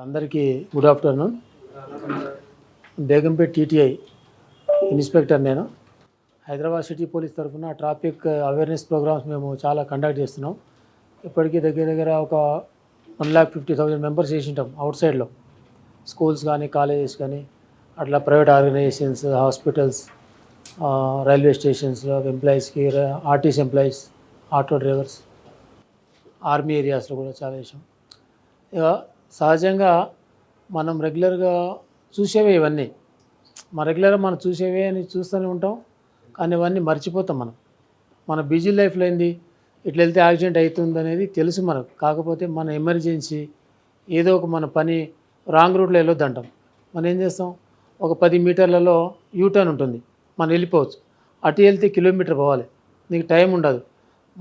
అందరికీ good afternoon. Begumpet TTI inspector నేను. Hyderabad city police తరఫున ట్రాఫిక్ అవేర్నెస్ ప్రోగ్రామ్స్ మేము చాలా కండక్ట్ చేస్తున్నాం. ఇప్పటికీ దగ్గర ఒక 1,50,000 మెంబర్స్ చేసి ఉంటాం అవుట్ సైడ్లో. స్కూల్స్ కానీ కాలేజెస్ కానీ అట్లా ప్రైవేట్ ఆర్గనైజేషన్స్, హాస్పిటల్స్, రైల్వే స్టేషన్స్లో ఎంప్లాయీస్కి, RTC employees, auto drivers, army ఏరియాస్లో కూడా చాలా చేసాం. ఇక సహజంగా మనం రెగ్యులర్గా చూసేవే ఇవన్నీ. రెగ్యులర్గా మనం చూసేవే అని చూస్తూనే ఉంటాం, కానీ ఇవన్నీ మర్చిపోతాం. మన బిజీ లైఫ్లో ఏంది ఇట్లా వెళ్తే యాక్సిడెంట్ అవుతుంది అనేది తెలుసు మనకు. కాకపోతే మన ఎమర్జెన్సీ ఏదో ఒక మన పని రాంగ్ రూట్లో వెళ్ళొద్దు అంటాం. మనం ఏం చేస్తాం, ఒక 10 మీటర్లలో యూటర్న్ ఉంటుంది, మనం వెళ్ళిపోవచ్చు. అటు వెళ్తే కిలోమీటర్ పోవాలి, నీకు టైం ఉండదు.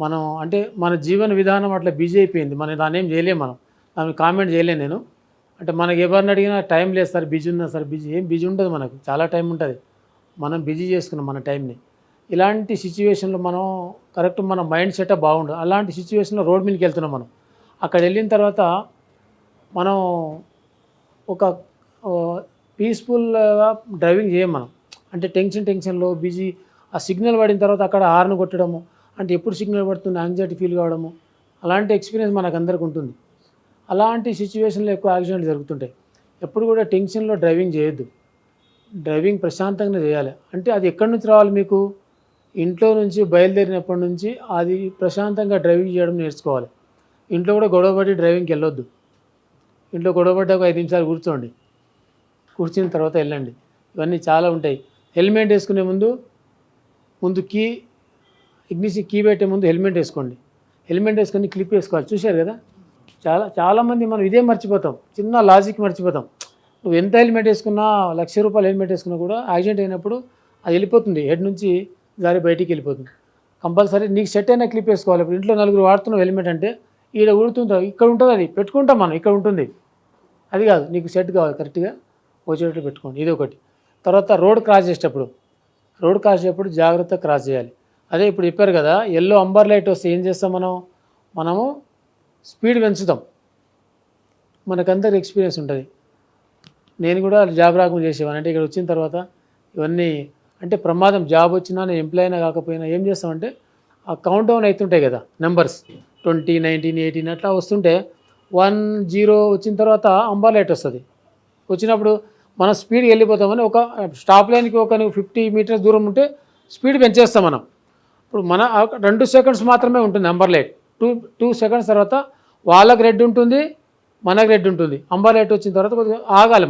మనం అంటే మన జీవన విధానం అట్లా బిజీ అయిపోయింది. మనం దాన్ని ఏం చేయలేము, మనం దాన్ని కామెంట్ చేయలేను నేను. అంటే మనకి ఎవరిని అడిగినా టైం లేదు సార్, బిజీ ఉన్నా సార్, ఏం బిజీ ఉండదు, మనకు చాలా టైం ఉంటుంది. మనం బిజీ చేసుకున్నాం మన టైంని. ఇలాంటి సిచ్యువేషన్లో మనం కరెక్ట్ మన మైండ్ సెటప్ బాగుండదు. అలాంటి సిచ్యువేషన్లో రోడ్ మీదకి వెళ్తున్నాం. మనం అక్కడ వెళ్ళిన తర్వాత మనం ఒక పీస్ఫుల్గా డ్రైవింగ్ చేయం మనం. అంటే టెన్షన్లో బిజీ. ఆ సిగ్నల్ పడిన తర్వాత అక్కడ హార్న్ కొట్టడము, అంటే ఎప్పుడు సిగ్నల్ పడుతుంది యాంగ్జైటీ ఫీల్ కావడము, అలాంటి ఎక్స్పీరియన్స్ మనకు అందరికి ఉంటుంది. అలాంటి సిచ్యువేషన్లో ఎక్కువ యాక్సిడెంట్లు జరుగుతుంటాయి. ఎప్పుడు కూడా టెన్షన్లో డ్రైవింగ్ చేయొద్దు. డ్రైవింగ్ ప్రశాంతంగా చేయాలి. అంటే అది ఎక్కడి నుంచి రావాలి, మీకు ఇంట్లో నుంచి బయలుదేరినప్పటి నుంచి అది ప్రశాంతంగా డ్రైవింగ్ చేయడం నేర్చుకోవాలి. ఇంట్లో కూడా గొడవపడి డ్రైవింగ్కి వెళ్ళొద్దు. ఇంట్లో గొడవపడ్డ ఒక 5 నిమిషాలు కూర్చోండి, కూర్చున్న తర్వాత వెళ్ళండి. ఇవన్నీ చాలా ఉంటాయి. హెల్మెట్ వేసుకునే ముందు ఇగ్నిషన్ కీ పెట్టే ముందు హెల్మెట్ వేసుకోండి. హెల్మెట్ వేసుకొని క్లిప్ వేసుకోవాలి. చూశారు కదా, చాలామంది మనం ఇదే మర్చిపోతాం, చిన్న లాజిక్ మర్చిపోతాం. నువ్వు ఎంత హెల్మెట్ వేసుకున్నా, ₹1,00,000 హెల్మెట్ వేసుకున్నా కూడా యాక్సిడెంట్ అయినప్పుడు అది వెళ్ళిపోతుంది, హెడ్ నుంచి జారి బయటికి వెళ్ళిపోతుంది. కంపల్సరీ నీకు సెట్ అయిన క్లిప్ వేసుకోవాలి. ఇప్పుడు ఇంట్లో 4 వాడుతున్నావు హెల్మెట్ అంటే ఈడ ఊడుతుంటావు, ఇక్కడ ఉంటుంది, అది పెట్టుకుంటాం మనం, ఇక్కడ ఉంటుంది. అది కాదు, నీకు సెట్ కావాలి, కరెక్ట్గా వచ్చేటట్టు పెట్టుకోండి. ఇది ఒకటి. తర్వాత రోడ్ క్రాస్ చేసేటప్పుడు జాగ్రత్తగా క్రాస్ చేయాలి. అదే ఇప్పుడు చెప్పారు కదా, ఎల్లో అంబర్ లైట్ వస్తే ఏం చేస్తాం మనము స్పీడ్ పెంచుతాం. మనకందరికి ఎక్స్పీరియన్స్ ఉంటుంది. నేను కూడా జాబ్ రాకుండా చేసేవాను. అంటే ఇక్కడ వచ్చిన తర్వాత ఇవన్నీ అంటే ప్రమాదం, జాబ్ వచ్చినా నేను ఎంప్లాయ్ అయినా కాకపోయినా ఏం చేస్తామంటే ఆ కౌంట్ డౌన్ అవుతుంటాయి కదా, నెంబర్స్ 20, 19, 18 అట్లా వస్తుంటే 1, 0 వచ్చిన తర్వాత అంబర్ లైట్ వస్తుంది. వచ్చినప్పుడు మనం స్పీడ్కి వెళ్ళిపోతామని ఒక స్టాప్ లైన్కి ఒక 50 మీటర్స్ దూరం ఉంటే స్పీడ్ పెంచేస్తాం మనం. ఇప్పుడు మన 2 సెకండ్స్ మాత్రమే ఉంటుంది అంబర్ లైట్. 2 సెకండ్స్ తర్వాత వాళ్ళకి రెడ్ ఉంటుంది, మనకు రెడ్ ఉంటుంది. అంబర్ లైట్ వచ్చిన తర్వాత కొద్దిగా ఆగాలి.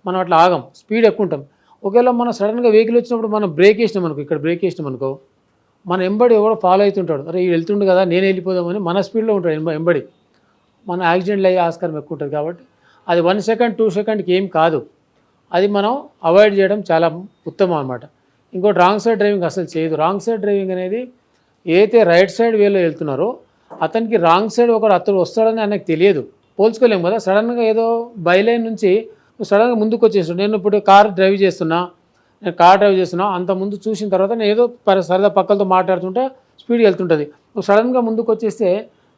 మనం అట్లా ఆగం, స్పీడ్ ఎక్కువ ఉంటాం. ఒకవేళ మనం సడన్గా వెహికల్ వచ్చినప్పుడు మనం బ్రేక్ వేసినాం అనుకో, ఇక్కడ బ్రేక్ వేసినాం అనుకో, మన ఎంబడి ఎవడో ఫాలో అవుతుంటాడు, అరే వీడు వెళ్తుండు కదా నేను వెళ్ళిపోదామని మన స్పీడ్లో ఉంటాడు ఎంబడి. మన యాక్సిడెంట్లు అయ్యే ఆస్కారం ఎక్కువ ఉంటుంది. కాబట్టి అది 1 సెకండ్ 2 సెకండ్కి ఏం కాదు. అది మనం అవాయిడ్ చేయడం చాలా ఉత్తమం అనమాట. ఇంకోటి రాంగ్ సైడ్ డ్రైవింగ్ అసలు చేయదు. రాంగ్ సైడ్ డ్రైవింగ్ అనేది ఏదైతే రైట్ సైడ్ వేలో వెళ్తున్నారో అతనికి రాంగ్ సైడ్ అతను వస్తాడని ఆయనకు తెలియదు, పోల్చుకోలేము కదా. సడన్గా ఏదో బైలైన్ నుంచి సడన్గా ముందుకు వచ్చేస్తాడు. నేను ఇప్పుడు కార్ డ్రైవ్ చేస్తున్నా, అంత ముందు చూసిన తర్వాత నేను ఏదో సరదా పక్కలతో మాట్లాడుతుంటే స్పీడ్కి వెళ్తుంటుంది. నువ్వు సడన్గా ముందుకు వచ్చేస్తే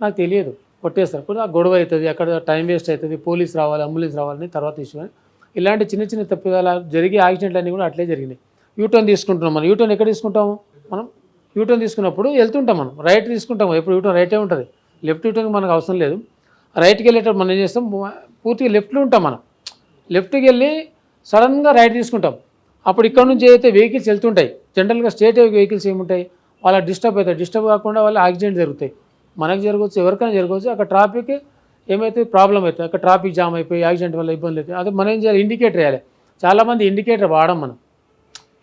నాకు తెలియదు, కొట్టేస్తారు. ఇప్పుడు ఆ గొడవ అవుతుంది, అక్కడ టైం వేస్ట్ అవుతుంది, పోలీస్ రావాలి, అంబులెన్స్ రావాలని తర్వాత ఇష్యూ అని. ఇలాంటి చిన్న తప్పిదాలు జరిగే యాక్సిడెంట్లు అన్నీ కూడా అట్లే జరిగినాయి. యూటర్న్ తీసుకుంటున్నాం మనం. యూటర్న్ ఎక్కడ తీసుకుంటాము మనం? యూటర్న్ తీసుకున్నప్పుడు వెళ్తుంటాం మనం, రైట్ తీసుకుంటాము. ఎప్పుడు యూటర్న్ రైటే ఉంటుంది, లెఫ్ట్ యూటర్న్ మనకు అవసరం లేదు. రైట్కి వెళ్ళేటప్పుడు మనం ఏం చేస్తాం, పూర్తిగా లెఫ్ట్లో ఉంటాం. మనం లెఫ్ట్కి వెళ్ళి సడన్గా రైట్ తీసుకుంటాం. అప్పుడు ఇక్కడ నుంచి ఏదైతే వెహికల్స్ వెళ్తుంటాయి, జనరల్గా స్టేట్ వెహికల్స్ ఏముంటాయి, వాళ్ళ డిస్టర్బ్ అవుతాయి. డిస్టర్బ్ కాకుండా వాళ్ళ యాక్సిడెంట్ జరుగుతాయి. మనకు జరగవచ్చు, ఎవరికైనా జరగవచ్చు. అక్కడ ట్రాఫిక్ ఏమైతే ప్రాబ్లం అవుతుంది, అక్కడ ట్రాఫిక్ జామ్ అయిపోయి యాక్సిడెంట్ వల్ల ఇబ్బంది అవుతుంది. అది మనం ఏం చేయాలి, ఇండికేటర్ వేయాలి. చాలామంది ఇండికేటర్ వాడడం. మనం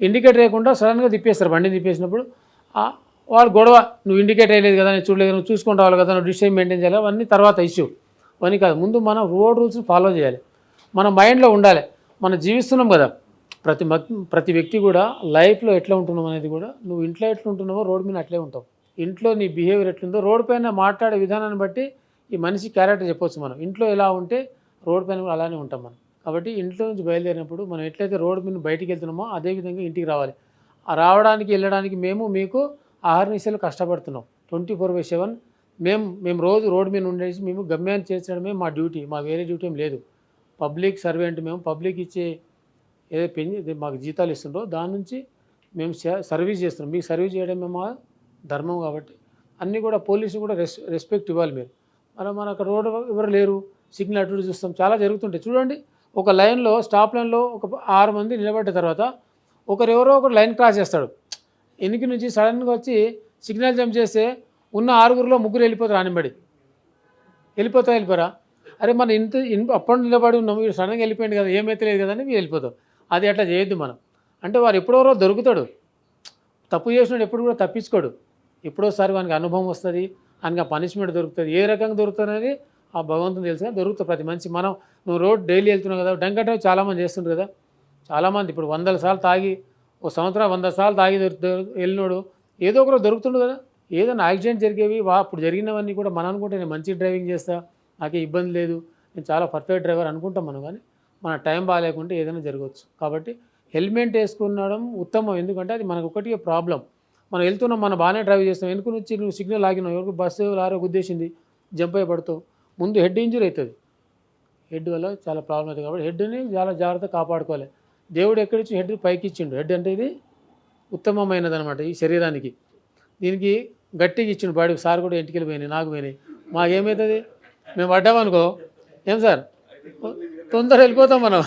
ఇండికేటర్ వేయకుండా సడన్గా తిప్పేస్తారు. బండి తిప్పేసినప్పుడు వాడు గొడవ, నువ్వు ఇండికేటర్ వేయలేదు కదా, నేను చూడలేదు, నువ్వు చూసుకొని రావాలి కదా, నువ్వు డిస్టెన్స్ మెయింటైన్ చేయాలి, అవన్నీ తర్వాత ఇష్యూ. అవన్నీ కాదు, ముందు మనం రోడ్ రూల్స్ని ఫాలో చేయాలి. మన మైండ్లో ఉండాలి, మనం జీవిస్తున్నాం కదా. ప్రతి వ్యక్తి కూడా లైఫ్లో ఎట్లా ఉంటున్నాం అనేది కూడా, నువ్వు ఇంట్లో ఎట్లా ఉంటున్నావో రోడ్ మీద అట్లే ఉంటావు. ఇంట్లో నీ బిహేవియర్ ఎట్లుందో రోడ్ పైన మాట్లాడే విధానాన్ని బట్టి ఈ మనిషి క్యారెక్టర్ చెప్పొచ్చు. మనం ఇంట్లో ఎలా ఉంటే రోడ్ పైన కూడా అలానే ఉంటాం మనం. కాబట్టి ఇంట్లో నుంచి బయలుదేరినప్పుడు మనం ఎట్లయితే రోడ్ మీద బయటికి వెళ్తున్నామో అదేవిధంగా ఇంటికి రావాలి. ఆ రావడానికి వెళ్ళడానికి మీకు ఆహర్నిశలు కష్టపడుతున్నాం. 24/7 మేము రోజు రోడ్ మీద ఉండేసి మేము గమ్యాన్ని చేర్చడమే మా డ్యూటీ. మా వేరే డ్యూటీ ఏం లేదు. పబ్లిక్ సర్వెంట్ మేము, పబ్లిక్ ఇచ్చే ఏదో ఇది మాకు జీతాలు ఇస్తుండ్రో దాని నుంచి మేము సర్వీస్ చేస్తున్నాం. మీకు సర్వీస్ చేయడం మేము ధర్మం కాబట్టి అన్నీ కూడా పోలీసు కూడా రెస్పెక్ట్ ఇవ్వాలి మీరు. మన అక్కడ రోడ్డు ఎవరు లేరు, సిగ్నల్ అటు చూస్తాం, చాలా జరుగుతుంటాయి. చూడండి, ఒక లైన్లో స్టాప్ లైన్లో ఒక 6 మంది నిలబడ్డ తర్వాత ఎవరో ఒకరు లైన్ క్రాస్ చేస్తాడు. ఎనికి నుంచి సడన్గా వచ్చి సిగ్నల్ జంప్ చేస్తే ఉన్న 6గురిలో 3 వెళ్ళిపోతారు, ఆనిబడి వెళ్ళిపోరా. అరే మన అప్పుడు నిలబడి ఉన్నాం, వీడు సడన్గా వెళ్ళిపోయింది కదా, ఏమైతే లేదు కదా అని మీరు వెళ్ళిపోతాం. అది అట్లా చేయొద్దు మనం. అంటే వారు ఎప్పుడెవరో దొరుకుతాడు, తప్పు చేసినాడు ఎప్పుడు కూడా తప్పించుకోడు. ఎప్పుడోసారి వానికి అనుభవం వస్తుంది, ఆయనకి పనిష్మెంట్ దొరుకుతుంది. ఏ రకంగా దొరుకుతున్నది ఆ భగవంతుని తెలుసుగా దొరుకుతుంది ప్రతి మనిషి. నువ్వు రోడ్ డైలీ వెళ్తున్నావు కదా, డంకటం చాలామంది చేస్తుంటారు కదా. చాలామంది ఇప్పుడు 100 సార్లు తాగి ఓ సంవత్సరం 100 సార్లు తాగి వెళ్ళినోడు ఏదో ఒకరు దొరుకుతుండు కదా. ఏదైనా యాక్సిడెంట్ జరిగేవి అప్పుడు జరిగినవన్నీ కూడా మనం అనుకుంటే నేను మంచి డ్రైవింగ్ చేస్తా, నాకే ఇబ్బంది లేదు, నేను చాలా పర్ఫెక్ట్ డ్రైవర్ అనుకుంటాం మనం. కానీ మన టైం బాగాలేకుంటే ఏదైనా జరగవచ్చు. కాబట్టి హెల్మెట్ వేసుకునడం ఉత్తమం. ఎందుకంటే అది మనకు ఒకటి ప్రాబ్లం. మనం వెళ్తున్నాం, మనం బాగానే డ్రైవ్ చేస్తాం, వెనుక నుంచి నువ్వు సిగ్నల్ ఆగినావు, ఎవరికి బస్సు లారీ గుద్దేసింది, జంప్ అయి పడుతావు, ముందు హెడ్ ఇంజరీ అవుతుంది. హెడ్ వల్ల చాలా ప్రాబ్లం అవుతుంది. కాబట్టి హెడ్ని చాలా జాగ్రత్తగా కాపాడుకోవాలి. దేవుడు ఎక్కడిచ్చి హెడ్ పైకి ఇచ్చిండు. హెడ్ అంటే ఇది ఉత్తమమైనది అనమాట ఈ శరీరానికి. దీనికి గట్టిగా ఇచ్చిండు బాడీ. సార్ కూడా ఇంటికి పోయినాయి, నాకు పోయినాయి. మాకేమవుతుంది, మేము పడ్డామనుకో ఏం సార్ తొందర వెళ్ళిపోతాం మనం.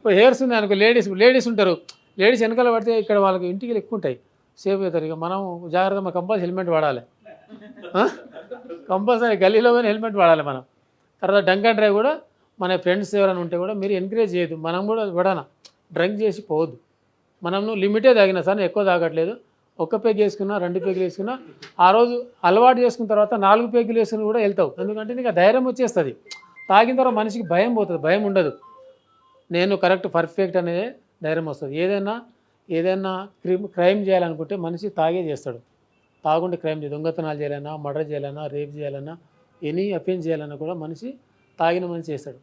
హెయిర్స్ ఉన్నాయి అనుకో, లేడీస్ ఉంటారు, లేడీస్ వెనకాల పడితే ఇక్కడ వాళ్ళకి ఇంటికి ఎక్కువ ఉంటాయి, సేఫ్ అవుతారు. ఇక మనం జాగ్రత్తగా కంపల్సరీ హెల్మెట్ వాడాలి, కంపల్సరీ గల్లీలో పోయిన హెల్మెట్ వాడాలి మనం. తర్వాత డంక్ అండ్ డ్రైవ్ కూడా మన ఫ్రెండ్స్ ఎవరైనా ఉంటే కూడా మీరు ఎంకరేజ్ చేయదు. మనం కూడా విడానా డ్రింక్ చేసి పోవద్దు. మనం లిమిటే తాగినా సార్, ఎక్కువ తాగట్లేదు, 1 పెగ్ వేసుకున్నా 2 పెగ్గులు వేసుకున్నా, ఆ రోజు అలవాటు చేసుకున్న తర్వాత 4 పెగ్గులు వేసుకుని కూడా వెళ్తావు. ఎందుకంటే నీకు ధైర్యం వచ్చేస్తుంది. తాగిన తర్వాత మనిషికి భయం పోతుంది, భయం ఉండదు. నేను కరెక్ట్ పర్ఫెక్ట్ అనేది ధైర్యం వస్తుంది. ఏదైనా క్రైమ్ చేయాలనుకుంటే మనిషి తాగే చేస్తాడు. తాగుంటే క్రైమ్ చేయాలి, దొంగతనాలు చేయాలన్నా, మర్డర్ చేయాలన్నా, రేప్ చేయాలన్నా, ఎనీ అఫెన్స్ చేయాలన్నా కూడా మనిషి తాగిన మనిషి చేస్తాడు.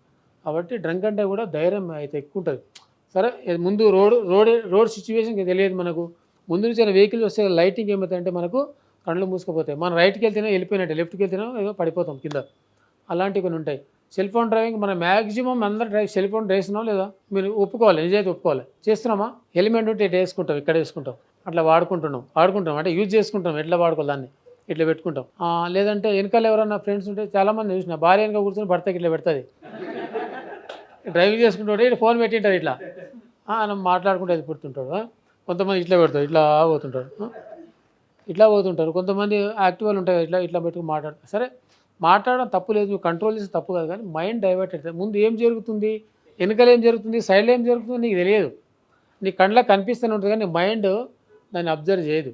కాబట్టి డ్రంక్ అంటే కూడా ధైర్యం అయితే ఎక్కువ ఉంటుంది. సరే, ముందు రోడ్ సిచ్యువేషన్కి తెలియదు మనకు. ముందు నుంచి వెహికల్ వస్తే లైటింగ్ ఏమవుతాయంటే మనకు కళ్ళు మూసుకుపోతాయి. మనం రైట్కి వెళ్తేనే వెళ్ళిపోయినట్టే, లెఫ్ట్కి వెళ్తేనే ఏదో పడిపోతాం కింద. అలాంటివి కొన్ని ఉంటాయి. సెల్ ఫోన్ డ్రైవింగ్ మనం మ్యాక్సిమం అందరూ సెల్ ఫోన్ డ్రైవ్స్తున్నాం లేదా మీరు ఒప్పుకోవాలి, నిజాయితీ ఒప్పుకోవాలి. చేస్తున్నామా? హెల్మెట్ ఉంటే ఇట్లా వేసుకుంటాం, ఇక్కడ వేసుకుంటాం, అట్లా వాడుకుంటాం అంటే యూజ్ చేసుకుంటాం. ఎట్లా వాడుకోవాలి దాన్ని ఇట్లా పెట్టుకుంటాం. లేదంటే వెనకాల ఎవరైనా ఫ్రెండ్స్ ఉంటే చాలామంది చూసిన భార్య వెనక కూర్చొని భర్తకి ఇట్లా పెడుతుంది, డ్రైవింగ్ చేసుకుంటుంటే ఇట్లా ఫోన్ పెట్టింటారు, ఇట్లా మాట్లాడుకుంటే అది పుడుతుంటాడు. కొంతమంది ఇట్లా పెడతారు, ఇట్లా పోతుంటారు. కొంతమంది యాక్టివ్లు ఉంటాయి, ఇట్లా పెట్టుకుని మాట్లాడతారు. సరే, మాట్లాడడం తప్పు లేదు, నువ్వు కంట్రోల్ చేస్తే తప్పు కాదు. కానీ మైండ్ డైవర్ట్ అవుతుంది. ముందు ఏం జరుగుతుంది, వెనకాల ఏం జరుగుతుంది, సైడ్లో ఏం జరుగుతుందో నీకు తెలియదు. నీ కళ్ళకి కనిపిస్తూనే ఉంటుంది కానీ మైండ్ దాన్ని అబ్జర్వ్ చేయదు.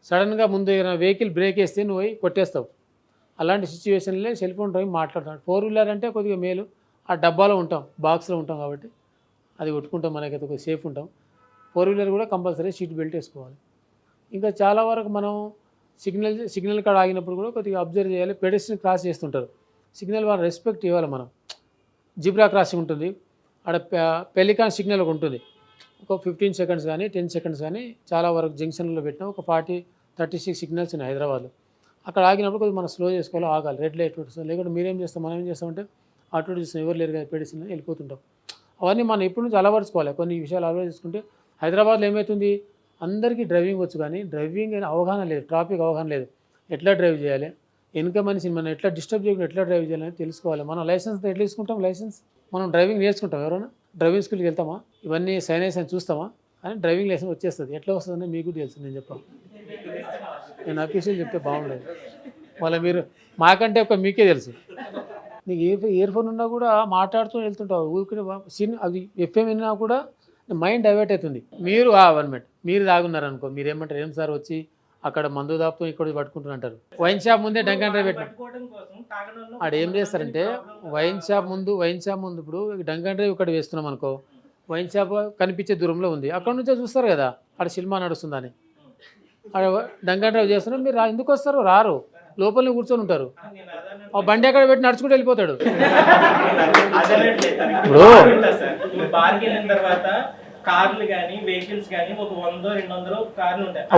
సడన్గా ముందు వెహికల్ బ్రేక్ వేస్తే నువ్వు పోయి కొట్టేస్తావు. అలాంటి సిచ్యువేషన్లే సెల్ ఫోన్ డ్రైవింగ్ మాట్లాడతాడు. 4 వీలర్ అంటే కొద్దిగా మేలు, ఆ డబ్బాలో ఉంటాం, బాక్స్లో ఉంటాం కాబట్టి అది కొట్టుకుంటాం, మనకైతే కొద్దిగా సేఫ్ ఉంటాం. 4 వీలర్ కూడా కంపల్సరీ సీట్ బెల్ట్ వేసుకోవాలి. ఇంకా చాలా వరకు మనం సిగ్నల్ కాడ ఆగినప్పుడు కూడా కొద్దిగా అబ్జర్వ్ చేయాలి. పెడెస్ట్రియన్ క్రాస్ చేస్తుంటారు, సిగ్నల్ వాళ్ళు రెస్పెక్ట్ ఇవ్వాలి. మనం జిబ్రా క్రాసింగ్ ఉంటుంది, ఆడ పెలికాన్ సిగ్నల్ ఒక ఉంటుంది, ఒక 15 సెకండ్స్ కానీ 10 సెకండ్స్ కానీ చాలా వరకు జంక్షన్లో పెట్టినా ఒక 36 సిగ్నల్స్ ఉన్నాయి హైదరాబాద్లో. అక్కడ ఆగినప్పుడు కొద్దిగా మనం స్లో చేసుకోవాలి, ఆగాలి, రెడ్ లైట్ పెట్టుస్తాం. లేకుంటే మీరేం చేస్తాం, మనం ఏం చేస్తామంటే అటు చూస్తాం, ఎవరు లేరు కదా పెడెస్ట్రియన్, వెళ్ళిపోతుంటాం. అవన్నీ మనం ఎప్పటి నుంచి అలవరుచుకోవాలి. కొన్ని విషయాలు అలవాటు చేసుకుంటే హైదరాబాద్లో ఏమవుతుంది, అందరికీ డ్రైవింగ్ వచ్చు కానీ డ్రైవింగ్ అయిన అవగాహన లేదు, ట్రాఫిక్ అవగాహన లేదు. ఎట్లా డ్రైవ్ చేయాలి, వెనుక మనిషిని మనం ఎట్లా డిస్టర్బ్ చేయకుండా ఎట్లా డ్రైవ్ చేయాలని తెలుసుకోవాలి. మనం లైసెన్స్ ఎట్లా తీసుకుంటాం, లైసెన్స్ మనం డ్రైవింగ్ నేర్చుకుంటాం. ఎవరైనా డ్రైవింగ్ స్కూల్కి వెళ్తామా, ఇవన్నీ సైన్స్ అని చూస్తామా, కానీ డ్రైవింగ్ లైసెన్స్ వచ్చేస్తుంది. ఎట్లా వస్తుందని మీకు తెలుసు, నేను చెప్పాను. నేను అఫీషియల్ చెప్తే బాగుండదు, మళ్ళీ మీరు మాకంటే మీకే తెలుసు. నీకు ఇయర్ ఫోన్ ఉన్నా కూడా మాట్లాడుతూ వెళ్తుంటావు, ఊరికి అది ఎఫ్ఎం విన్నా కూడా మైండ్ డైవర్ట్ అవుతుంది. మీరు 1 మినిట్ మీరు తాగున్నారనుకో, మీరు ఏమంటారు, ఏం సార్ వచ్చి అక్కడ మందు దాపుతూ ఇక్కడ పట్టుకుంటున్నారు అంటారు. వైన్ షాప్ ముందే డంక్ అండ్ డ్రైవ్ పెట్టిన ఆడ ఏం చేస్తారంటే వైన్ షాప్ ముందు ఇప్పుడు డంక్ అండ్ డ్రైవ్ ఇక్కడ వేస్తున్నాం అనుకో, వైన్ షాప్ కనిపించే దూరంలో ఉంది, అక్కడ నుంచే చూస్తారు కదా అక్కడ సినిమా నడుస్తుందని. అక్కడ డంక్ అండ్ డ్రైవ్ చేస్తున్నారు, మీరు ఎందుకు వస్తారు, రారు, లోపలనే కూర్చొని ఉంటారు. ఆ బండి అక్కడ పెట్టి నడుచుకుంటూ వెళ్ళిపోతాడు.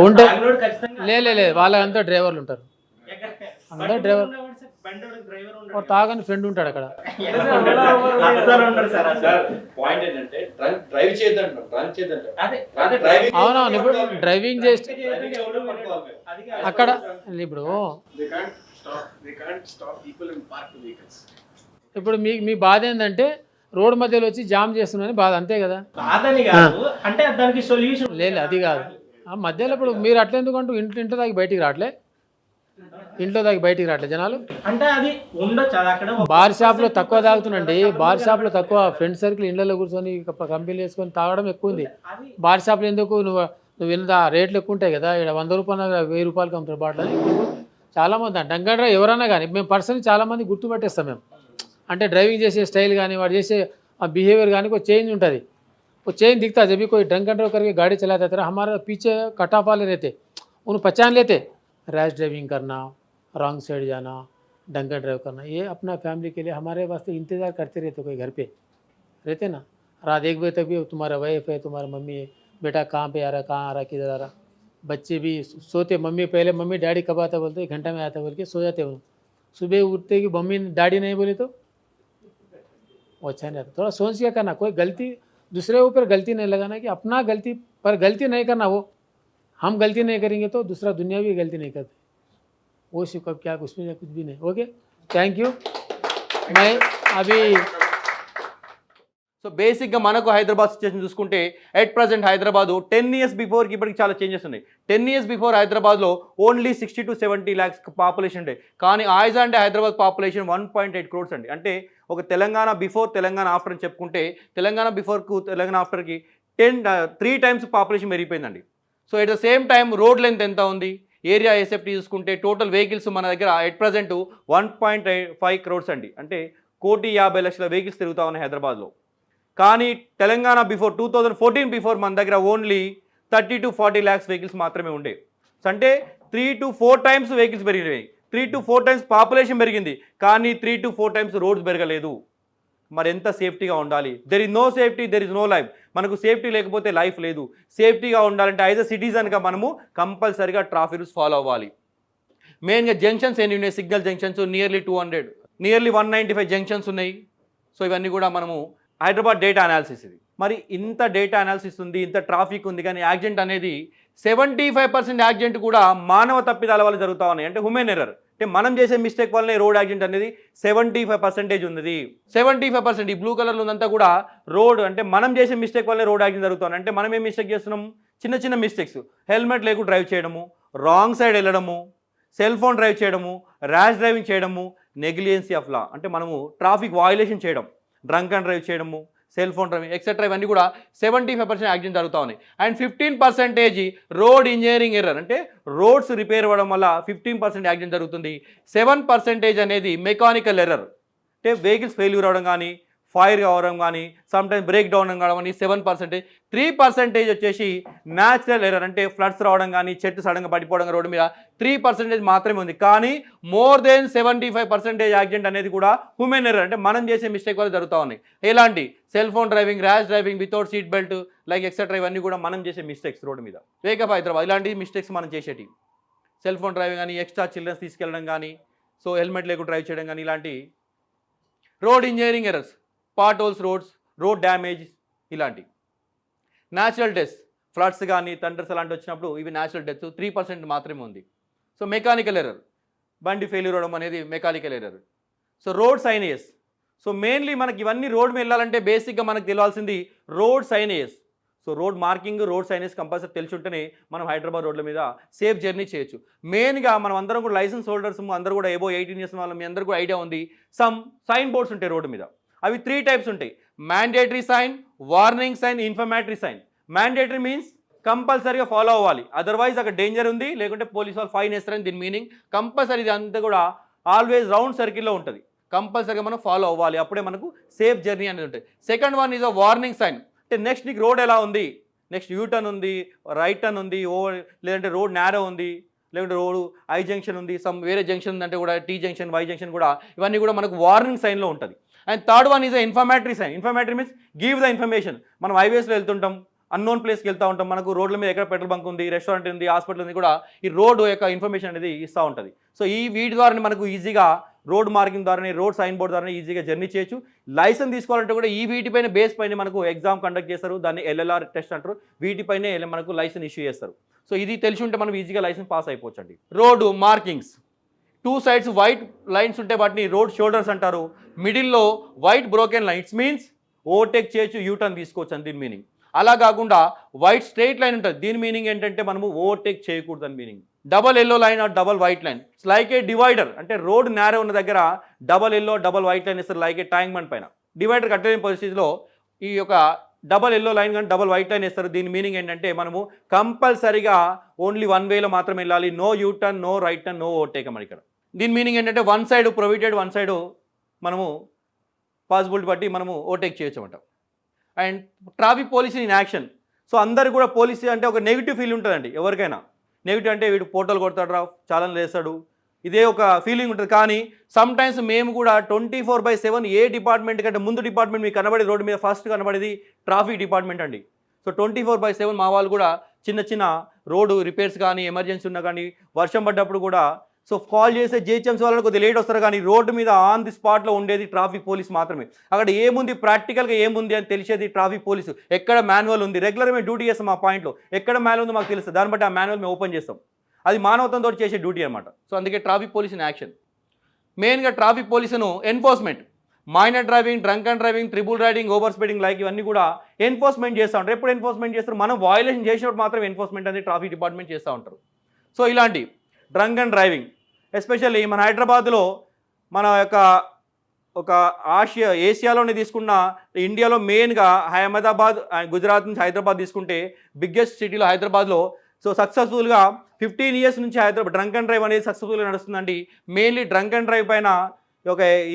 ఉంటాయి, లేదు వాళ్ళంతా డ్రైవర్లు ఉంటారు, అందరూ డ్రైవర్ ఒక తాగని ఫ్రెండ్ ఉంటాడు అక్కడ. పాయింట్ ఏంటంటే డ్రైవ్ చేద్దాం అవునవును, ఇప్పుడు డ్రైవింగ్ చేస్తే అక్కడ ఇప్పుడు ఇప్పుడు మీ బాధ ఏంటంటే రోడ్డు మధ్యలో వచ్చి జామ్ చేస్తున్నారని బాధ, అంతే కదా? బాధని కాదు, అంటే దానికి సొల్యూషన్ లేదు, అది కాదు. ఆ మధ్యలో ఇప్పుడు మీరు అట్లా ఎందుకంటూ ఇంట్లో దాకా బయటికి రావట్లే, జనాలు అంటే అది ఉండొచ్చు, అది అక్కడ బార్ షాప్లో తక్కువ తాగుతుండండి. బార్ షాప్లో తక్కువ, ఫ్రెండ్ సర్కిల్ ఇళ్ళలో కూర్చొని కంపెనీలు వేసుకొని తాగడం ఎక్కువ ఉంది. బార్ షాప్లో ఎందుకు నువ్వు ఎంత రేట్లు ఎక్కువ ఉంటాయి కదా, ఇక్కడ 100 రూపాయలు 1000 రూపాయలకి అమ్ముతారు బాటిల్ అని. చాలామంది డంకర్ డ్రైవర్ ఎవరైనా కానీ మేము పర్సన్ చాలామంది గుర్తుపట్టేస్తాం మేము. అంటే డ్రైవింగ్ చేసే స్టైల్ కానీ వాడు చేసే बिहेवियर కానీ कोई चेंज होता है, वो चेंज दिखता है। जब भी कोई ड्रंक एंड ड्राइव करके गाड़ी चलाता है हमारे पीछे कट ऑफ वाले रहते, उन्हें पहचान लेते, रैश ड्राइविंग करना, रॉन्ग साइड जाना, ड्रंक एंड ड्राइव करना, ये अपना फैमिली के लिए हमारे वास्ते इंतज़ार करते रहते। कोई घर पे रहते ना, रात 1 बजे तक भी तुम्हारा वाइफ है, तुम्हारा मम्मी है, बेटा कहाँ पे आ रहा, कहाँ आ रहा, किधर आ रहा। बच्चे भी सोते, मम्मी पहले मम्मी डैडी कब आता बोलते, 1 घंटा में आता बोल के सो जाते हैं। सुबह उठते कि मम्मी डैडी नहीं बोले तो वो अच्छा नहीं आता। थोड़ा सोच के करना, कोई गलती दूसरे ऊपर गलती नहीं लगाना, कि अपना गलती पर गलती नहीं करना। वो हम गलती नहीं करेंगे तो दूसरा दुनिया भी गलती नहीं करते। वो सिर्फ क्या कुछ भी नहीं। Okay, thank you. मैं अभी సో బేసిక్గా మనకు హైదరాబాద్ సిచ్యువేషన్ చూసుకుంటే ఎట్ ప్రజెంట్ హైదరాబాద్ 10 years బిఫోర్కి ఇప్పటికి చాలా చేంజెస్ ఉన్నాయి. 10 years బిఫోర్ హైదరాబాద్లో ఓన్లీ 60 to 70 lakhs పాపులేషన్ ఉండే, కానీ ఆయిజా అంటే హైదరాబాద్ పాపులేషన్ 1.8 crores అండి. అంటే ఒక తెలంగాణ బిఫోర్ తెలంగాణ ఆఫ్టర్ అని చెప్పుకుంటే తెలంగాణ బిఫోర్కు తెలంగాణ ఆఫ్టర్కి 3 times పాపులేషన్ పెరిగిపోయిందండి. So at the same time road length ఎంత ఉంది, ఏరియా ఎస్ఎఫ్టీ చూసుకుంటే టోటల్ వెహికల్స్ మన దగ్గర ఎట్ ప్రజెంట్ 1.5 crores అండి. అంటే 1,50,00,000 వెహికల్స్ తిరుగుతూ ఉన్నాయి హైదరాబాద్లో. కానీ తెలంగాణ బిఫోర్ 2014 బిఫోర్ మన దగ్గర ఓన్లీ 30 to 40 lakhs వెహికల్స్ మాత్రమే ఉండే. అంటే 3 to 4 times వెహికల్స్ పెరిగినాయి, 3 to 4 times పాపులేషన్ పెరిగింది, కానీ 3 to 4 times రోడ్స్ పెరగలేదు. మరి ఎంత సేఫ్టీగా ఉండాలి? There is no safety, there is no life. మనకు సేఫ్టీ లేకపోతే లైఫ్ లేదు. సేఫ్టీగా ఉండాలంటే యాజ్ అ సిటిజన్గా మనము కంపల్సరీగా ట్రాఫిక్ రూల్స్ ఫాలో అవ్వాలి. మెయిన్గా జంక్షన్స్ ఎన్ని ఉన్నాయి, signal junctions nearly 200, nearly 195 junctions ఉన్నాయి. సో ఇవన్నీ కూడా మనము హైదరాబాద్ డేటా అనాలిసిస్ ఇది. మరి ఇంత డేటా అనాలిసిస్ ఉంది, ఇంత ట్రాఫిక్ ఉంది, కానీ యాక్సిడెంట్ అనేది 75% యాక్సిడెంట్ కూడా మానవ తప్పిదాల వల్ల జరుగుతూ ఉన్నాయి. అంటే హ్యూమన్ ఎర్రర్, అంటే మనం చేసే మిస్టేక్ వల్లనే రోడ్ యాక్సిడెంట్ అనేది 75% ఉన్నది. 75% ఈ బ్లూ కలర్లో ఉందంతా కూడా రోడ్, అంటే మనం చేసే మిస్టేక్ వల్లే రోడ్ యాక్సిడెంట్ జరుగుతుంది. అంటే మనం ఏం మిస్టేక్ చేస్తున్నాం? చిన్న చిన్న మిస్టేక్స్, హెల్మెట్ లేకుండా డ్రైవ్ చేయడము, రాంగ్ సైడ్ వెళ్ళడము, సెల్ ఫోన్ డ్రైవ్ చేయడము, ర్యాష్ డ్రైవింగ్ చేయడము, నెగ్లిజెన్సీ ఆఫ్ లా, అంటే మనము ట్రాఫిక్ వయలేషన్ చేయడం, డ్రంక్ అండ్ డ్రైవ్ చేయడము, సెల్ ఫోన్ డ్రైవింగ్ ఎక్సెట్రా, ఇవన్నీ కూడా 75% యాక్సిడెంట్ జరుగుతూ ఉన్నాయి. అండ్ 15% రోడ్ ఇంజనీరింగ్ ఎర్రర్, అంటే రోడ్స్ రిపేర్ అవ్వడం వల్ల 15% యాక్సిడెంట్ జరుగుతుంది. 7% అనేది మెకానికల్ ఎర్రర్, అంటే వెహికల్స్ ఫెయిల్యూర్ అవ్వడం కానీ, ఫైర్ కావడం కానీ, సమ్టైమ్స్ బ్రేక్ డౌన్ కావడం కానీ 7%. 3% వచ్చేసి న్యాచురల్ ఎర్రర్, అంటే ఫ్లడ్స్ రావడం కానీ, చెట్టు సడన్గా పడిపోవడం రోడ్డు మీద 3% మాత్రమే ఉంది. కానీ మోర్ దెన్ 75% యాక్సిడెంట్ అనేది కూడా హ్యూమన్ ఎర్రర్, అంటే మనం చేసే మిస్టేక్ వల్ల జరుగుతూ ఉన్నాయి. ఎలాంటి cell phone driving, rash driving, without seat belt, like etcetera, ఇవన్నీ కూడా మనం చేసే మిస్టేక్స్ రోడ్డు మీద. వేకప్ హైదరాబాద్ ఇలాంటి మిస్టేక్స్ మనం చేసేటి, సెల్ ఫోన్ డ్రైవింగ్ కానీ, ఎక్స్ట్రా చిల్డ్రన్స్ తీసుకెళ్ళడం కానీ, సో హెల్మెట్ లేకుండా డ్రైవ్ చేయడం కానీ, ఇలాంటి road engineering errors, part holes roads, road damage, ఇలాంటి న్యాచురల్ డెత్స్, ఫ్లడ్స్ కానీ, థండర్స్ అలాంటి వచ్చినప్పుడు ఇవి న్యాచురల్ డెత్స్ 3% మాత్రమే ఉంది. సో మెకానికల్ ఎర్రర్, బండి ఫెయిల్యూర్ అవడం అనేది mechanical error. So road signs, so mainly మనకి ఇవన్నీ రోడ్ మీద వెళ్ళాలంటే బేసిక్గా మనకు తెలియాల్సింది road signs. So road marking, road signs compulsory తెలిసి ఉంటేనే మనం హైదరాబాద్ రోడ్ల మీద సేఫ్ జర్నీ చేయొచ్చు. మెయిన్గా మనం అందరం కూడా లైసెన్స్ హోల్డర్స్, అందరూ కూడా ఏబో 18 years వాళ్ళ మీ అందరూ కూడా ఐడియా ఉంది. సమ్ సైన్ బోర్డ్స్ ఉంటాయి రోడ్డు మీద, అవి 3 types ఉంటాయి: mandatory sign, warning sign, informatory sign. Mandatory means కంపల్సరీగా ఫాలో అవ్వాలి, అదర్వైజ్ అక్కడ డేంజర్ ఉంది, లేకుంటే పోలీస్ వాళ్ళు ఫైన్ వేస్తారని దీని మీనింగ్. కంపల్సరీ ఇది అంతా కూడా ఆల్వేస్ రౌండ్ సర్కిల్లో ఉంటుంది, కంపల్సరీగా మనం ఫాలో అవ్వాలి, అప్పుడే మనకు సేఫ్ జర్నీ అనేది ఉంటుంది. Second one is a warning sign, అంటే నెక్స్ట్ నీకు రోడ్ ఎలా ఉంది, నెక్స్ట్ యూ టర్న్ ఉంది, రైట్ టర్న్ ఉంది, లేదంటే రోడ్ నేరో ఉంది, లేకుంటే రోడ్ ఐ జంక్షన్ ఉంది, సమ్ వేరే జంక్షన్ ఉందంటే కూడా టీ జంక్షన్, వై జంక్షన్ కూడా, ఇవన్నీ కూడా మనకు వార్నింగ్ సైన్లో ఉంటుంది. And third one is a informatory sign. Informatory means give the information. మనం హైవేస్లో వెళ్తుంటాం, అన్నోన్ ప్లేస్కి వెళ్తూ ఉంటాం, మనకు రోడ్ల మీద ఎక్కడ పెట్రోల్ బంక్ ఉంది, రెస్టారెంట్ ఉంది, హాస్పిటల్ ఉంది, కూడా ఈ రోడ్ యొక్క ఇన్ఫర్మేషన్ అనేది ఇస్తూ ఉంటుంది. సో ఈ వీటి ద్వారా మనకు ఈజీగా రోడ్ మార్కింగ్ ద్వారానే, రోడ్ సైన్ బోర్డ్ ద్వారానే ఈజీగా జర్నీ చేయొచ్చు. లైసెన్స్ తీసుకోవాలంటే కూడా ఈ వీటిపైన బేస్ పైన మనకు ఎగ్జామ్ కండక్ట్ చేస్తారు, దాన్ని LLR టెస్ట్ అంటారు. వీటిపైనే మనకు లైసెన్స్ ఇష్యూ చేస్తారు. సో ఇది తెలిసి ఉంటే మనం ఈజీగా లైసెన్స్ పాస్ అయిపోవచ్చు అండి. Road markings 2 sides white lines ఉంటే వాటిని రోడ్ షోల్డర్స్ అంటారు. మిడిల్లో white broken lines means overtake చేయొచ్చు, యూటర్న్ తీసుకోవచ్చు అని దీని మీనింగ్. అలా కాకుండా వైట్ స్ట్రైట్ లైన్ ఉంటుంది, దీని మీనింగ్ ఏంటంటే మనము ఓవర్టేక్ చేయకూడదు అని meaning. Double yellow line or double white line like a divider, అంటే రోడ్ నేరో ఉన్న దగ్గర double yellow double white line ఇస్తారు లైక్ ఏ ట్యాంక్ బండ్ పైన. డివైడర్ కట్టలేని పరిస్థితిలో ఈ యొక్క డబల్ ఎల్లో లైన్ కానీ డబల్ వైట్ లైన్ ఇస్తారు. దీని మీనింగ్ ఏంటంటే మనము కంపల్సరీగా ఓన్లీ 1 వేలో మాత్రమే వెళ్ళాలి, no U turn, no right turn, no overtake అన్నమాట ఇక్కడ. దీని మీనింగ్ ఏంటంటే one side provided, one side మనము పాసిబిలిటీ బట్టి మనము ఓవర్టేక్ చేయొచ్చు అన్నమాట. And traffic police in action. So అందరు కూడా పోలీస్ అంటే ఒక నెగిటివ్ ఫీల్ ఉంటుందండి ఎవరికైనా. నెగిటివ్ అంటే వీడు ఫోటోలు కొడతాడు రా, చాలా వేస్తాడు, ఇదే ఒక ఫీలింగ్ ఉంటుంది. కానీ సమ్ టైమ్స్ మేము కూడా 24/7 ఏ డిపార్ట్మెంట్ కంటే ముందు డిపార్ట్మెంట్ మీకు కనబడేది రోడ్డు మీద ఫస్ట్ కనబడేది ట్రాఫిక్ డిపార్ట్మెంట్ అండి. సో 24/7 మా వాళ్ళు కూడా చిన్న చిన్న రోడ్డు రిపేర్స్ కానీ ఎమర్జెన్సీ ఉన్నా కానీ వర్షం పడ్డప్పుడు కూడా సో కాల్ చేసే GHMC వాళ్ళని కొద్దిగా లేట్ వస్తారు, కానీ రోడ్డు మీద ఆన్ ది స్పాట్లో ఉండేది ట్రాఫిక్ పోలీస్ మాత్రమే. అక్కడ ఏముంది ప్రాక్టికల్గా ఏముంది అని తెలిసేది ట్రాఫిక్ పోలీసు. ఎక్కడ మాన్యువల్ ఉంది, రెగ్యులర్ మేము డ్యూటీ చేస్తాం ఆ పాయింట్లో, ఎక్కడ మాన్యువల్ ఉందో మాకు తెలుస్తుంది, దాన్ని బట్టి ఆ మాన్యువల్ మేము ఓపెన్ చేస్తాం. అది మానవతంతో చేసే డ్యూటీ అనమాట. సో అందుకే ట్రాఫిక్ పోలీస్ ఇన్ యాక్షన్. మెయిన్గా ట్రాఫిక్ పోలీసును enforcement, minor driving, drunk and driving, triple riding, over speeding like ఇవన్నీ కూడా ఎన్ఫోర్స్మెంట్ చేస్తూ ఉంటారు. ఎప్పుడు ఎన్ఫోర్స్మెంట్ చేస్తారు, మనం వయలేషన్ చేసినప్పుడు మాత్రం ఎన్ఫోర్స్మెంట్ అనేది ట్రాఫిక్ డిపార్ట్మెంట్ చేస్తూ ఉంటారు. సో ఇలాంటి డ్రంక్ అండ్ డ్రైవింగ్ ఎస్పెషల్లీ మన హైదరాబాద్లో మన యొక్క ఒక ఏషియాలోనే తీసుకున్న ఇండియాలో మెయిన్గా అహ్మదాబాద్, గుజరాత్ నుంచి హైదరాబాద్ తీసుకుంటే బిగ్గెస్ట్ సిటీలో హైదరాబాద్లో సో సక్సెస్ఫుల్గా 15 years నుంచి హైదరాబాద్ డ్రంక్ అండ్ డ్రైవ్ అనేది సక్సెస్ఫుల్గా నడుస్తుందండి. మెయిన్లీ డ్రంక్ అండ్ డ్రైవ్ పైన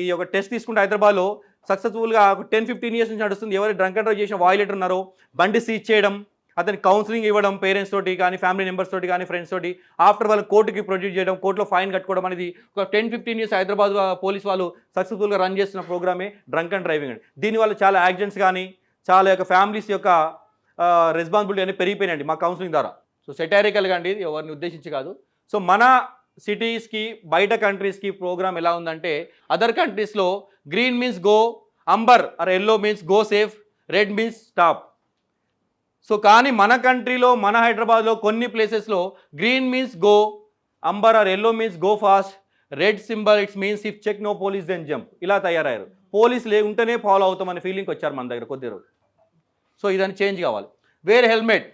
ఈ యొక్క టెస్ట్ తీసుకుంటే హైదరాబాద్లో సక్సెస్ఫుల్గా 10-15 years నుంచి నడుస్తుంది. ఎవరు డ్రంక్ అండ్ డ్రైవ్ చేసిన వాయిలేటర్ ఉన్నారో బండి సీజ్ చేయడం, అతనికి కౌన్సిలింగ్ ఇవ్వడం పేరెంట్స్ తోటి కానీ ఫ్యామిలీ మెంబర్స్ తోటి కానీ ఫ్రెండ్స్ తోటి, ఆఫ్టర్ వాళ్ళు కోర్టుకి ప్రొడ్యూస్ చేయడం, కోర్టులో ఫైన్ కట్టుకోవడం అనేది ఒక 10-15 years హైదరాబాద్ పోలీస్ వాళ్ళు సక్సెస్ఫుల్గా రన్ చేస్తున్న ప్రోగ్రామే డ్రంక్ అండ్ డ్రైవింగ్ అండి. దీనివల్ల చాలా యాక్సిడెంట్స్ కానీ చాలా యొక్క ఫ్యామిలీస్ యొక్క రెస్పాన్సిబిలిటీ అనేది పెరిగిపోయినాయండి మా కౌన్సిలింగ్ ద్వారా. సో సెటారికల్గా అండి, ఇది ఎవరిని ఉద్దేశించి కాదు. సో మన సిటీస్కి బయట కంట్రీస్కి ప్రోగ్రామ్ ఎలా ఉందంటే, అదర్ కంట్రీస్లో green means go, amber or yellow means go safe, red means stop. So కానీ మన కంట్రీలో మన హైదరాబాద్లో కొన్ని ప్లేసెస్లో green means go, amber or yellow means go fast, red symbol it's means if check no police then jump. ఇలా తయారయ్యారు. Police ఉంటేనే ఫాలో అవుతామనే ఫీలింగ్కి వచ్చారు మన దగ్గర కొద్ది రోజు. సో ఇదని చేంజ్ కావాలి. Wear helmet.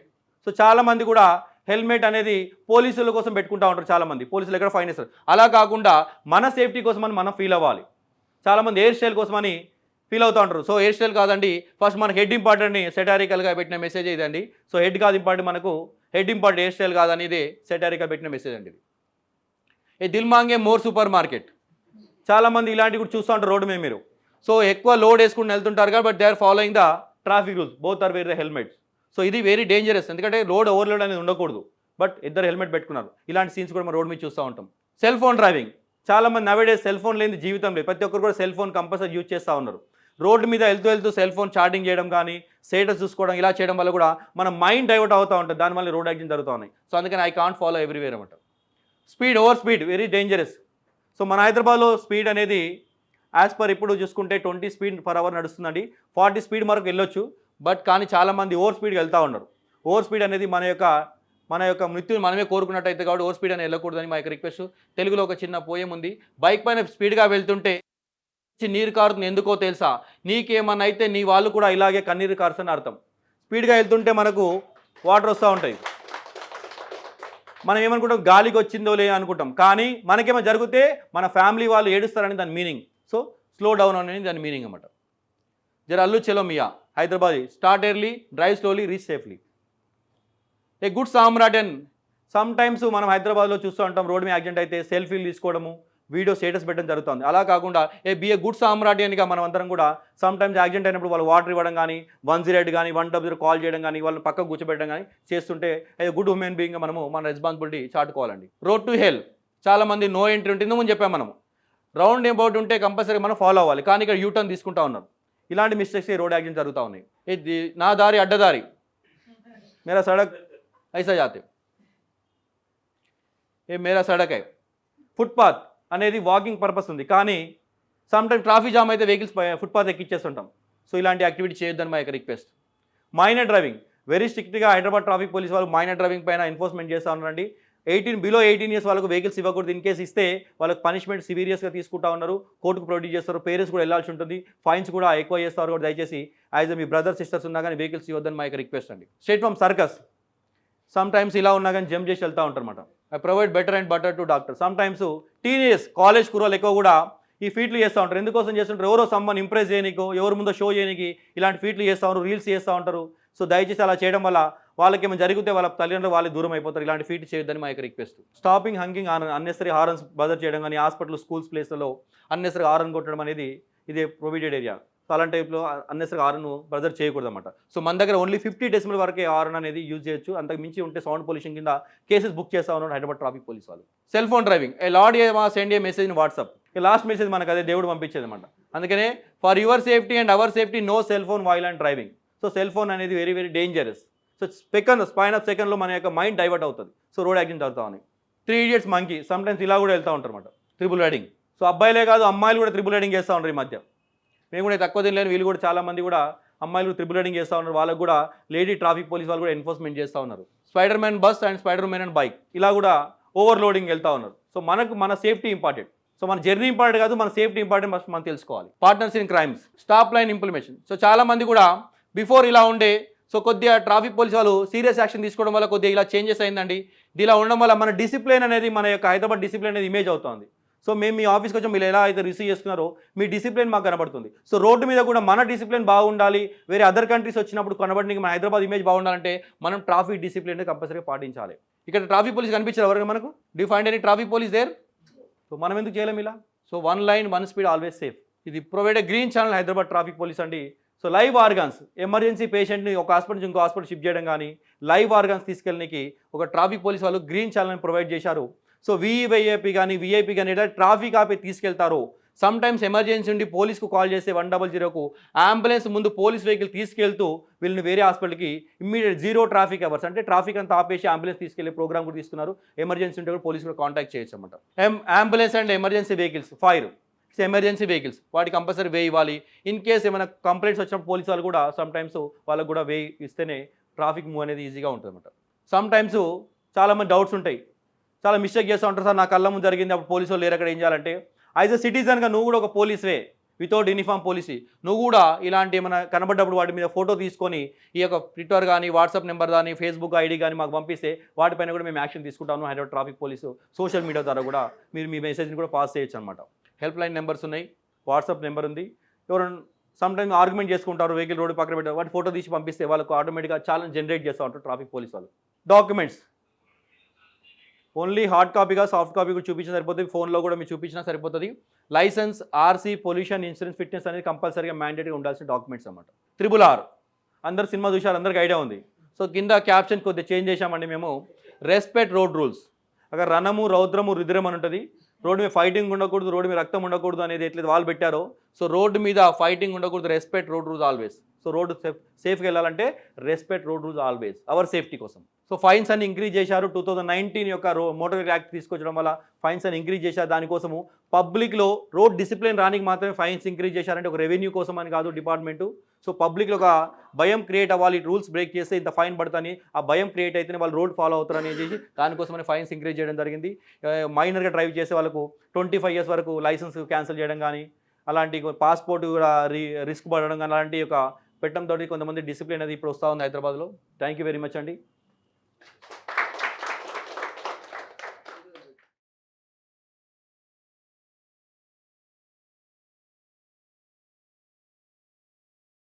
సో చాలామంది కూడా హెల్మెట్ అనేది పోలీసుల కోసం పెట్టుకుంటూ ఉంటారు, చాలామంది పోలీసులు ఎక్కడ ఫైన్ వేస్తారు. అలా కాకుండా మన సేఫ్టీ కోసం అని మనం ఫీల్ అవ్వాలి. చాలామంది హెయిర్ స్టైల్ కోసం అని ఫీల్ అవుతూ ఉంటారు. సో హెయిర్ స్టైల్ కాదండి, ఫస్ట్ మనకి హెడ్ ఇంపార్టెంట్ని సెటారికల్గా పెట్టిన మెసేజ్ ఇదండి. సో హెడ్ కాదు ఇంపార్టెంట్, మనకు హెడ్ ఇంపార్టెంట్, హెయిర్ స్టైల్ కాదని ఇదే సెటారికల్ పెట్టిన మెసేజ్ అండి ఇది. ఏ దిల్ మాంగే మోర్ సూపర్ మార్కెట్. చాలామంది ఇలాంటివి కూడా చూస్తూ ఉంటారు రోడ్డు మీద మీరు. సో ఎక్కువ లోడ్ వేసుకుని వెళ్తుంటారు కదా, but they are following the traffic rules, both are wear the helmets. So ఇది వెరీ డేంజరస్, ఎందుకంటే రోడ్ ఓవర్లోడ్ అనేది ఉండకూడదు, బట్ ఇద్దరు హెల్మెట్ పెట్టుకున్నారు. ఇలాంటి సీన్స్ కూడా మనం రోడ్ మీద చూస్తూ ఉంటాం. Cell phone driving. చాలామంది నవేడేస్ సెల్ ఫోన్ లేని జీవితం లేదు, ప్రతి ఒక్కరు కూడా సెల్ ఫోన్ కంపల్సరీ యూజ్ చేస్తూ ఉన్నారు. రోడ్డు మీద వెళ్తూ సెల్ ఫోన్ చార్జింగ్ చేయడం కానీ స్టేటస్ చూసుకోవడం ఇలా చేయడం వల్ల కూడా మన మైండ్ డైవర్ట్ అవుతూ ఉంటుంది, దానివల్ల రోడ్ యాక్సిడెంట్ జరుగుతూ ఉన్నాయి. సో అందుకని ఐ కాంట్ ఫాలో ఎవ్రీవేర్ అనమాట. Speed, over speed very dangerous. So మన హైదరాబాద్లో స్పీడ్ అనేది యాజ్ పర్ ఇప్పుడు చూసుకుంటే 20 speed/hour నడుస్తుందండి. 40 speed వరకు వెళ్ళొచ్చు, బట్ కానీ చాలామంది ఓవర్ స్పీడ్కి వెళ్తూ ఉన్నారు. ఓవర్ స్పీడ్ అనేది మన యొక్క మృత్యుని మనమే కోరుకున్నట్టయితే కాబట్టి ఓవర్ స్పీడ్ అని వెళ్ళకూడదని మా యొక్క రిక్వెస్ట్. తెలుగులో ఒక చిన్న పోయం ఉంది. బైక్ పైన స్పీడ్గా వెళ్తుంటే నీరు కారుతుంది ఎందుకో తెలుసా, నీకేమన్నా అయితే నీ వాళ్ళు కూడా ఇలాగే కన్నీరు కారుస్తని అర్థం. స్పీడ్గా వెళ్తుంటే మనకు వాటర్ వస్తూ ఉంటాయి, మనం ఏమనుకుంటాం గాలికి వచ్చిందో లే అనుకుంటాం, కానీ మనకేమో జరిగితే మన ఫ్యామిలీ వాళ్ళు ఏడుస్తారని దాని మీనింగ్. సో స్లో డౌన్ అనేది దాని మీనింగ్ అన్నమాట. జర అల్లు చలో మియా Hyderabad, start early, drive slowly, reach safely. A good Samaritan. Sometimes మనం హైదరాబాద్లో చూస్తూ ఉంటాం, రోడ్ మీద యాక్సిడెంట్ అయితే సెల్ఫీలు తీసుకోవడము, వీడియో స్టేటస్ పెట్టడం జరుగుతుంది. అలా కాకుండా బి ఏ గుడ్ సామ్రాటియన్గా మనం అందరం కూడా సమ్ టైమ్స్ యాక్సిడెంట్ అయినప్పుడు వాళ్ళు వాటర్ ఇవ్వడం కానీ 108 కానీ 100 కాల్ చేయడం కానీ వాళ్ళని పక్కకు కూర్చోబెట్టడం కానీ చేస్తుంటే గుడ్ హ్యూమన్ బీయింగ్గా మనము మన రెస్పాన్సిబిలిటీ చాటుకోవాలండి. Road to hell. చాలామంది నో ఎంట్రీ ఉంటుంది, ముందు చెప్పాము మనం. రౌండ్ అబౌట్ ఉంటే కంపల్సరీ మనం ఫాలో అవ్వాలి, కానీ ఇక్కడ యూటర్న్ తీసుకుంటా ఉన్నారు. ఇలాంటి మిస్టేక్స్ రోడ్ యాక్సిడెంట్ జరుగుతూ ఉన్నాయి. ఇది నా దారి అడ్డదారి, మేరా సడక్ ఐసా జాతే, ఏ మేరా సడక్ హై. ఫుట్పాత్. అనేది వాకింగ్ పర్పస్ ఉంది, కానీ సమ్టైమ్ ట్రాఫిక్ జామ్ అయితే వెహికల్స్ ఫుట్పాత్ ఎక్కిచ్చేస్తుంటాం. సో ఇలాంటి యాక్టివిటీ చేయొద్దని మా యొక్క రిక్వెస్ట్. మైనర్ డ్రైవింగ్ వెరీ స్ట్రిక్ట్గా హైదరాబాద్ ట్రాఫిక్ పోలీస్ వాళ్ళు మైనర్ డ్రైవింగ్ పైన ఎన్ఫోర్స్మెంట్ చేస్తూ ఉన్నారండి. బిలో 18 years వాళ్ళకు వెహికల్స్ ఇవ్వకూడదు. ఇన్ కేసు ఇస్తే వాళ్ళకి పనిష్మెంట్ సివియస్గా తీసుకుంటా ఉన్నారు, కోర్టుకు ప్రొడ్యూస్ చేస్తారు, పేరెంట్స్ కూడా వెళ్ళాల్సి ఉంటుంది, ఫైన్స్ కూడా ఎక్కువ చేస్తారు. కూడా దయచేసి యాజ్ మీ బ్రదర్ సిస్టర్స్ ఉన్నా కానీ వెహికల్స్ ఇవ్వద్దని మా యొక్క రిక్వెస్ట్ అండి. State from circus sometimes ఇలా ఉన్నా కానీ జంప్ చేసి వెళ్తూ ఉంటారు అనమాట. I provide better and better to doctor. Sometimes teenage college కుర్రోలు ఎక్కువ కూడా ఈ ఫీట్లు చేస్తూ ఉంటారు. ఎందుకోసం చేస్తుంటారు? ఎవరో సమ్మని ఇంప్రెస్ చేయనీకో, ఎవరి ముందో షో చేయడానికి ఇలాంటి ఫీట్లు చేస్తూ ఉంటారు, రీల్స్ చేస్తూ ఉంటారు. సో దయచేసి అలా చేయడం వల్ల వాళ్ళకి ఏమైనా జరిగితే వాళ్ళ తల్లిదండ్రులు వాళ్ళు దూరం అయిపోతారు. ఇలాంటి ఫీట్ చేయొద్దని మా యొక్క request. Stopping, hanging, unnecessary horns bother చేయడం కానీ హాస్పిటల్, స్కూల్స్ ప్లేస్లలో అన్నెసరీ హారన్ కొట్టడం అనేది ఇది ప్రొవిడెడ్ ఏరియా. సో అలాంటి టైప్లో అన్నెసరీ హారన్ బదర్ చేయకూడదు అనమాట. సో మన దగ్గర ఓన్లీ 50 decibel వరకే హారన్ అనేది యూజ్ చేయొచ్చు. అంతకు మించి ఉంటే సౌండ్ పొల్యూషన్ కింద కేసెస్ బుక్ చేస్తూ ఉన్నారు హైదరాబాద్ ట్రాఫిక్ పోలీస్ వాళ్ళు. Cell phone driving lord send a message in WhatsApp. Last message మనకు అదే దేవుడు పంపించేది అనమాట. అందుకనే for your safety and our safety no cell phone while and driving. So cell phone అనేది very very dangerous. So span of సెకండ్లో మన యొక్క మైండ్ డైవర్ట్ అవుతుంది. సో రోడ్ యాక్సిడెంట్ అవుతా ఉన్నాయి. 3 Idiots మంకీ సమ్టైమ్స్ ఇలా కూడా వెళ్తూ ఉంటారు అనమాట, ట్రిపుల్ రైడింగ్. సో అబ్బాయిలే కాదు అమ్మాయిలు కూడా ట్రిపుల్ రైడింగ్ చేస్తూ ఉంటారు ఈ మధ్య. మేము కూడా తక్కువ తినలేని వీళ్ళు కూడా చాలామంది కూడా అమ్మాయిలు ట్రిపుల్ రైడింగ్ చేస్తూ ఉన్నారు. వాళ్ళకు కూడా లేడీ ట్రాఫిక్ పోలీస్ వాళ్ళు కూడా ఎన్ఫోర్స్మెంట్ చేస్తూ ఉన్నారు. Spider man bus and spider man and bike ఇలా కూడా ఓవర్లోడింగ్ వెళ్తూ ఉన్నారు. సో మన సేఫ్టీ ఇంపార్టెంట్. సో మన జర్నీ ఇంపార్టెంట్ కాదు, మన సేఫ్టీ ఇంపార్టెంట్ ఫస్ట్ మనం తెలుసుకోవాలి. Partners in crimes, stop line implementation. So చాలామంది కూడా బిఫోర్ ఇలా ఉండే, సో కొద్దిగా ట్రాఫిక్ పోలీస్ వాళ్ళు సీరియస్ యాక్షన్ తీసుకోవడం వల్ల కొద్దిగా ఇలా చేంజెస్ అయిందండి. ఇలా ఉండడం వల్ల మన డిసిప్లిన్ అనేది, మన యొక్క హైదరాబాద్ డిసిప్లిన్ అనేది ఇమేజ్ అవుతుంది. సో మేము మీ ఆఫీస్కి వచ్చి మీరు ఎలా అయితే రిసీవ్ చేసుకున్నారో మీ డిసిప్లిన్ మాకు కనబడుతుంది. సో రోడ్డు మీద కూడా మన డిసిప్లిన్ బాగుండాలి. వేరే అదర్ కంట్రీస్ వచ్చినప్పుడు కనబడడానికి మన హైదరాబాద్ ఇమేజ్ బాగుండాలంటే మనం ట్రాఫిక్ డిసిప్లిన్ కంపల్సరీగా పాటించాలి. ఇక్కడ ట్రాఫిక్ పోలీస్ కనిపించారు ఎవరైనా మనకు? Do find any traffic police there? So మనం ఎందుకు చేయలేం ఇలా? So 1 lane 1 speed always safe. ఇది provide green channel Hyderabad traffic police అండి. సో లైవ్ ఆర్గాన్స్, ఎమర్జెన్సీ పేషెంట్ని ఒక హాస్పిటల్ నుంచి ఇంకో హాస్పిటల్ షిఫ్ట్ చేయడం కానీ లైవ్ ఆర్గాన్స్ తీసుకెళ్ళడానికి ఒక ట్రాఫిక్ పోలీస్ వాళ్ళు గ్రీన్ ఛానల్ని ప్రొవైడ్ చేశారు. సో వీఐపీ కానీ ఏదైతే ట్రాఫిక్ ఆపి తీసుకెళ్తారో సమ్ టైమ్స్ ఎమర్జెన్సీ ఉండి పోలీస్కు కాల్ చేస్తే 100కు అంబులెన్స్ ముందు పోలీస్ వెహికల్ తీసుకెళ్తూ వీళ్ళని వేరే హాస్పిటల్కి ఇమ్మీడియట్ 0 traffic hours అంటే ట్రాఫిక్ అంతా ఆపేసి అంబులెన్స్ తీసుకెళ్లే ప్రోగ్రామ్ కూడా తీసుకున్నారు. ఎమర్జెన్సీ ఉంటే కూడా పోలీస్ కూడా కాంటాక్ట్ చేయొచ్చు అనమాట. Ambulance and emergency vehicles, fire emergency vehicles వాటికి కంపల్సరీ వే ఇవ్వాలి. ఇన్ కేస్ ఏమైనా కంప్లైంట్స్ వచ్చినప్పుడు పోలీసు వాళ్ళు కూడా సమ్ టైమ్స్ వాళ్ళకు కూడా వే ఇస్తేనే ట్రాఫిక్ మూవ్ అనేది ఈజీగా ఉంటుంది అనమాట. సమ్ టైమ్స్ చాలామంది డౌట్స్ ఉంటాయి, చాలా మిస్టేక్ చేస్తూ ఉంటారు. సార్ నా కళ్ళ ముందు జరిగింది, అప్పుడు పోలీసు వాళ్ళు లేరు, అక్కడ ఏం చేయాలంటే యాజ్ ఎ సిటిజన్గా నువ్వు కూడా ఒక పోలీస్వే, వితౌట్ యూనిఫామ్ పోలీసీ. నువ్వు కూడా ఇలాంటి ఏమైనా కనబడ్డప్పుడు వాటి మీద ఫోటో తీసుకొని ఈ యొక్క ట్విట్టర్ కానీ వాట్సాప్ నెంబర్ కానీ ఫేస్బుక్ ఐడి కానీ మాకు పంపిస్తే వాటిపైన కూడా మేము యాక్షన్ తీసుకుంటాము. Hyderabad traffic police social media ద్వారా కూడా మీరు మీ మెసేజ్ని కూడా పాస్ చేయొచ్చు అనమాట. హెల్ప్ లైన్ నెంబర్స్ ఉన్నాయి, వాట్సాప్ నెంబర్ ఉంది. ఎవరైనా సమ్ టైమ్ ఆర్గ్యుమెంట్ చేసుకుంటారు, వెహికల్ రోడ్డు పక్కన పెట్టారు, వాటి ఫోటో తీసి పంపిస్తే వాళ్ళకు ఆటోమేటిక్గా ఛాలెంజ్ జనరేట్ చేస్తూ ఉంటారు ట్రాఫిక్ పోలీస్ వాళ్ళు. డాక్యుమెంట్స్ ఓన్లీ హార్డ్ కాపీగా, సాఫ్ట్ కాపీ కూడా చూపించినా సరిపోతుంది, ఫోన్లో కూడా మీరు చూపించినా సరిపోతుంది. Licence, RC, pollution, insurance, fitness అనేది కంపల్సరీగా మ్యాండేటరీగా ఉండాల్సిన డాక్యుమెంట్స్ అన్నమాట. RRR అందరు సినిమా చూశారు, అందరికి ఐడియా ఉంది. సో కింద క్యాప్షన్ కొద్దిగా చేంజ్ చేశామండి మేము. Respect road rules. అక్కడ రణము, రౌద్రము, రుద్రం అని ఉంటుంది. రోడ్డు మీద ఫైటింగ్ ఉండకూడదు, రోడ్డు మీద రక్తం ఉండకూడదు అనేది ఎట్లయితే వాళ్ళు పెట్టారో, సో రోడ్డు మీద ఫైటింగ్ ఉండకూడదు, respect road rules always. So road సేఫ్గా వెళ్ళాలంటే respect road rules always, hour safety కోసం. సో ఫైన్స్ అన్ని ఇంక్రీజ్ చేశారు. 2019 యొక్క మోటార్ యాక్ట్ తీసుకొచ్చడం వల్ల ఫైన్స్ అని ఇంక్రీజ్ చేశారు. దానికోసము పబ్లిక్లో రోడ్ డిసిప్లిన్ రానికి మాత్రమే ఫైన్స్ ఇంక్రీజ్ చేశారంటే ఒక రెవెన్యూ కోసం అని కాదు డిపార్ట్మెంటు. సో పబ్లిక్లో ఒక భయం క్రియేట్ అవ్వాలి, రూల్స్ బ్రేక్ చేస్తే ఇంత ఫైన్ పడుతుంది, ఆ భయం క్రియేట్ అయితేనే వాళ్ళు రోడ్ ఫాలో అవుతారని చేసి దానికోసమని ఫైన్స్ ఇంక్రీజ్ చేయడం జరిగింది. మైనర్గా డ్రైవ్ చేసే వాళ్ళకు 25 years వరకు లైసెన్స్ క్యాన్సిల్ చేయడం కానీ, అలాంటి పాస్పోర్ట్ కూడా రిస్క్ పడడం కానీ అలాంటి ఒక పెట్టడంతో కొంతమంది డిసిప్లిన్ అనేది ఇప్పుడు వస్తూ ఉంది హైదరాబాద్లో. థ్యాంక్ యూ వెరీ మచ్ అండి.